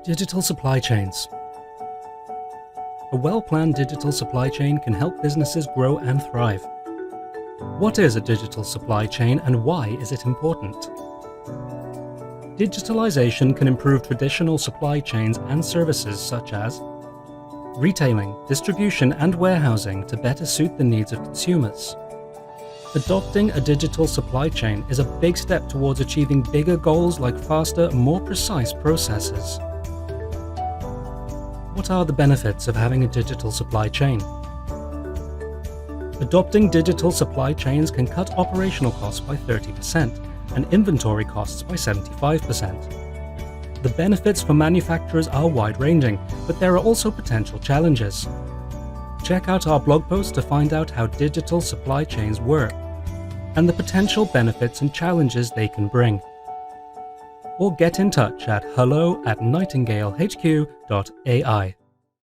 Digital supply chains. A well-planned digital supply chain can help businesses grow and thrive. What is a digital supply chain and why is it important? Digitalization can improve traditional supply chains and services such as retailing, distribution and warehousing to better suit the needs of consumers. Adopting a digital supply chain is a big step towards achieving bigger goals like faster, more precise processes. What are the benefits of having a digital supply chain? Adopting digital supply chains can cut operational costs by 30% and inventory costs by 75%. The benefits for manufacturers are wide-ranging, but there are also potential challenges. Check out our blog post to find out how digital supply chains work and the potential benefits and challenges they can bring. Or get in touch at hello@nightingalehq.ai.